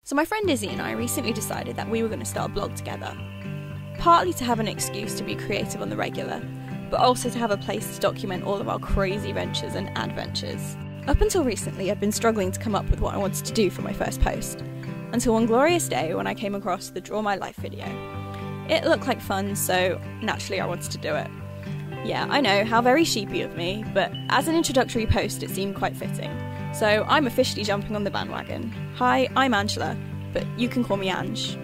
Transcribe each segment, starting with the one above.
So my friend Izzy and I recently decided that we were going to start a blog together. Partly to have an excuse to be creative on the regular, but also to have a place to document all of our crazy ventures and adventures. Up until recently, I'd been struggling to come up with what I wanted to do for my first post, until one glorious day when I came across the Draw My Life video. It looked like fun, so naturally I wanted to do it. Yeah, I know, how very sheepy of me, but as an introductory post it seemed quite fitting. So I'm officially jumping on the bandwagon. Hi, I'm Angela, but you can call me Ange,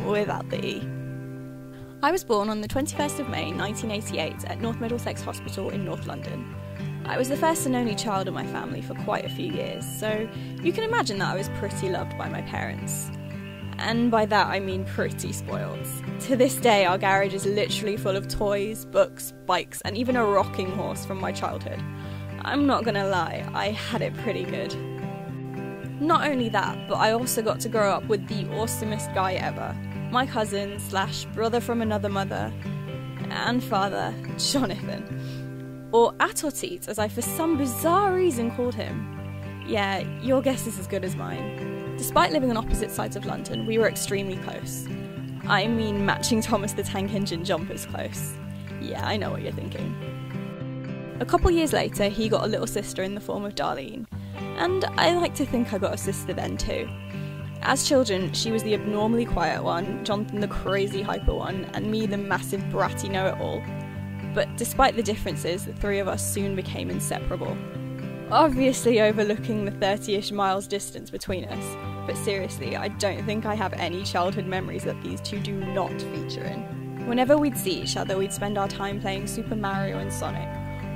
without the E. I was born on the 21st of May 1988 at North Middlesex Hospital in North London. I was the first and only child in my family for quite a few years, so you can imagine that I was pretty loved by my parents. And by that I mean pretty spoiled. To this day our garage is literally full of toys, books, bikes, and even a rocking horse from my childhood. I'm not gonna lie, I had it pretty good. Not only that, but I also got to grow up with the awesomest guy ever. My cousin / brother from another mother and father, Jonathan. Or Atotit, as I for some bizarre reason called him. Yeah, your guess is as good as mine. Despite living on opposite sides of London, we were extremely close. I mean matching Thomas the Tank Engine jumpers close. Yeah, I know what you're thinking. A couple years later, he got a little sister in the form of Darlene, and I like to think I got a sister then too. As children, she was the abnormally quiet one, Jonathan the crazy hyper one, and me the massive bratty know-it-all. But despite the differences, the three of us soon became inseparable. Obviously overlooking the 30-ish miles distance between us, but seriously, I don't think I have any childhood memories that these two do not feature in. Whenever we'd see each other, we'd spend our time playing Super Mario and Sonic,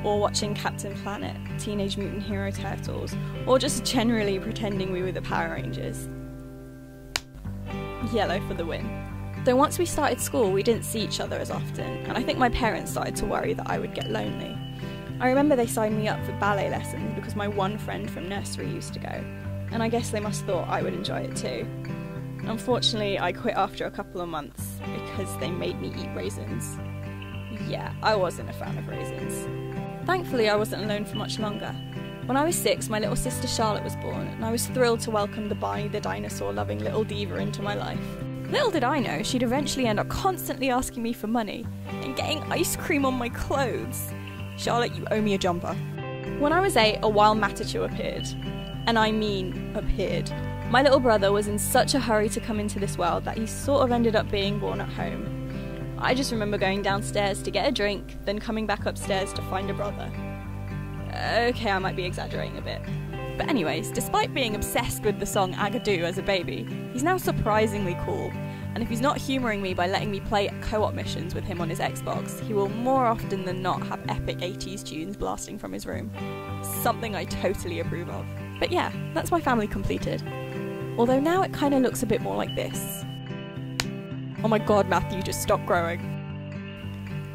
or watching Captain Planet, Teenage Mutant Hero Turtles, or just generally pretending we were the Power Rangers. Yellow for the win. Though once we started school, we didn't see each other as often, and I think my parents started to worry that I would get lonely. I remember they signed me up for ballet lessons because my one friend from nursery used to go, and I guess they must have thought I would enjoy it too. Unfortunately, I quit after a couple of months because they made me eat raisins. Yeah, I wasn't a fan of raisins. Thankfully, I wasn't alone for much longer. When I was 6, my little sister Charlotte was born, and I was thrilled to welcome the Barney the dinosaur-loving little diva into my life. Little did I know she'd eventually end up constantly asking me for money, and getting ice cream on my clothes. Charlotte, you owe me a jumper. When I was 8, a wild Matachou appeared. And I mean, appeared. My little brother was in such a hurry to come into this world that he sort of ended up being born at home. I just remember going downstairs to get a drink, then coming back upstairs to find a brother. Okay, I might be exaggerating a bit. But anyways, despite being obsessed with the song Agadoo as a baby, he's now surprisingly cool, and if he's not humouring me by letting me play co-op missions with him on his Xbox, he will more often than not have epic 80s tunes blasting from his room. Something I totally approve of. But yeah, that's my family completed. Although now it kinda looks a bit more like this. Oh my god, Matthew, just stop growing.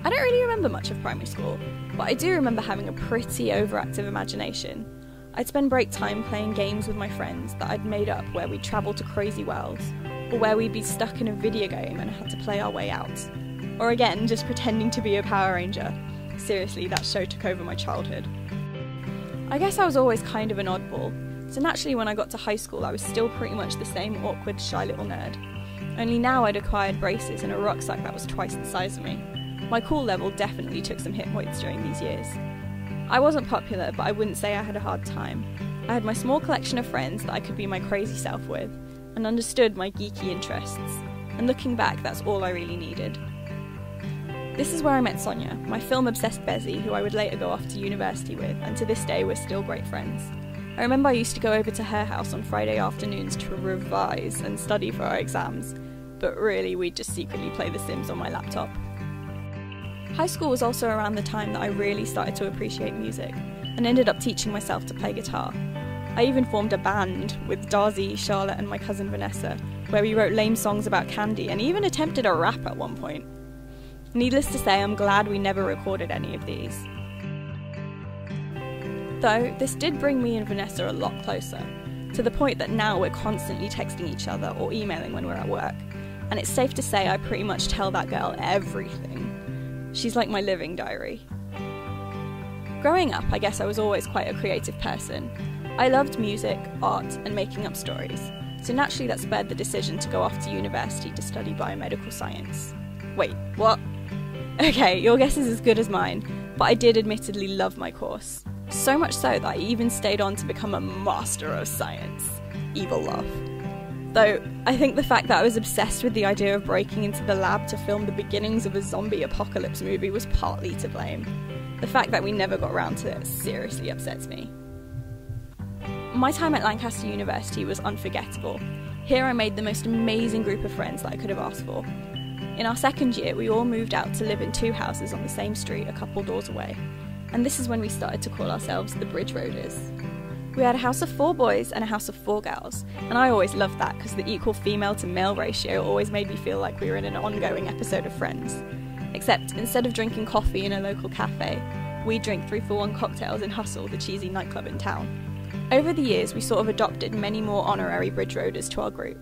I don't really remember much of primary school, but I do remember having a pretty overactive imagination. I'd spend break time playing games with my friends that I'd made up where we'd travel to crazy worlds, or where we'd be stuck in a video game and had to play our way out. Or again, just pretending to be a Power Ranger. Seriously, that show took over my childhood. I guess I was always kind of an oddball, so naturally when I got to high school I was still pretty much the same awkward, shy little nerd. Only now I'd acquired braces and a rucksack that was twice the size of me. My cool level definitely took some hit points during these years. I wasn't popular, but I wouldn't say I had a hard time. I had my small collection of friends that I could be my crazy self with, and understood my geeky interests. And looking back, that's all I really needed. This is where I met Sonia, my film-obsessed Bezie, who I would later go off to university with, and to this day we're still great friends. I remember I used to go over to her house on Friday afternoons to revise and study for our exams, but really we'd just secretly play The Sims on my laptop. High school was also around the time that I really started to appreciate music, and ended up teaching myself to play guitar. I even formed a band with Darcy, Charlotte and my cousin Vanessa, where we wrote lame songs about candy and even attempted a rap at one point. Needless to say, I'm glad we never recorded any of these. Though, this did bring me and Vanessa a lot closer, to the point that now we're constantly texting each other or emailing when we're at work, and it's safe to say I pretty much tell that girl everything. She's like my living diary. Growing up, I guess I was always quite a creative person. I loved music, art, and making up stories, So naturally that spurred the decision to go off to university to study biomedical science. Wait, what? Okay, your guess is as good as mine, but I did admittedly love my course. So much so that I even stayed on to become a master of science. Evil laugh. Though, I think the fact that I was obsessed with the idea of breaking into the lab to film the beginnings of a zombie apocalypse movie was partly to blame. The fact that we never got around to it seriously upsets me. My time at Lancaster University was unforgettable. Here I made the most amazing group of friends that I could have asked for. In our second year, we all moved out to live in 2 houses on the same street a couple doors away. And this is when we started to call ourselves the Bridge Roaders. We had a house of 4 boys and a house of 4 girls, and I always loved that because the equal female to male ratio always made me feel like we were in an ongoing episode of Friends. Except, instead of drinking coffee in a local cafe, we'd drink 3-for-1 cocktails in Hustle, the cheesy nightclub in town. Over the years, we sort of adopted many more honorary Bridge Roaders to our group,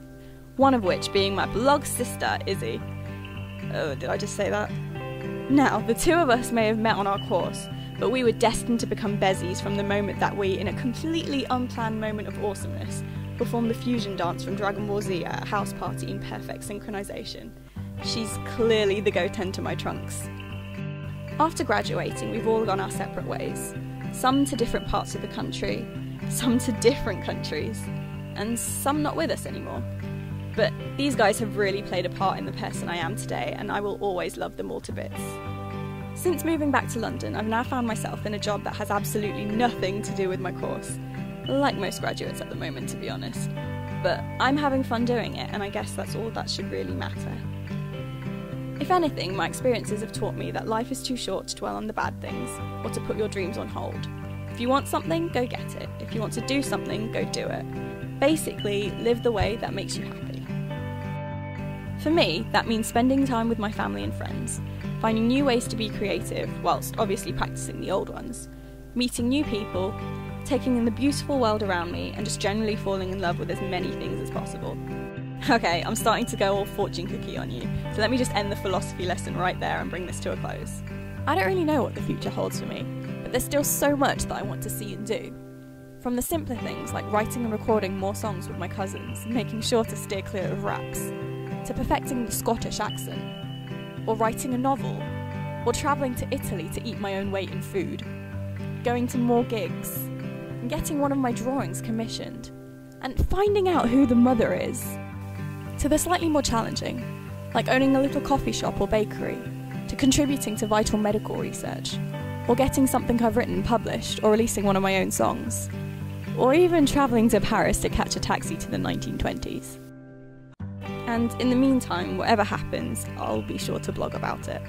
one of which being my blog sister, Izzy. Oh, did I just say that? Now, the 2 of us may have met on our course, but we were destined to become bezies from the moment that we, in a completely unplanned moment of awesomeness, performed the fusion dance from Dragon Ball Z at a house party in perfect synchronisation. She's clearly the goten to my trunks. After graduating, we've all gone our separate ways. Some to different parts of the country, some to different countries, and some not with us anymore. But these guys have really played a part in the person I am today, and I will always love them all to bits. Since moving back to London, I've now found myself in a job that has absolutely nothing to do with my course. Like most graduates at the moment, to be honest. But I'm having fun doing it, and I guess that's all that should really matter. If anything, my experiences have taught me that life is too short to dwell on the bad things, or to put your dreams on hold. If you want something, go get it. If you want to do something, go do it. Basically, live the way that makes you happy. For me, that means spending time with my family and friends, finding new ways to be creative, whilst obviously practicing the old ones, meeting new people, taking in the beautiful world around me, and just generally falling in love with as many things as possible. Okay, I'm starting to go all fortune cookie on you, so let me just end the philosophy lesson right there and bring this to a close. I don't really know what the future holds for me, but there's still so much that I want to see and do. From the simpler things like writing and recording more songs with my cousins, making sure to steer clear of raps, to perfecting the Scottish accent, or writing a novel, or travelling to Italy to eat my own weight in food, going to more gigs, and getting one of my drawings commissioned, and finding out who the mother is, to the slightly more challenging, like owning a little coffee shop or bakery, to contributing to vital medical research, or getting something I've written published, or releasing one of my own songs, or even travelling to Paris to catch a taxi to the 1920s. And in the meantime, whatever happens, I'll be sure to blog about it.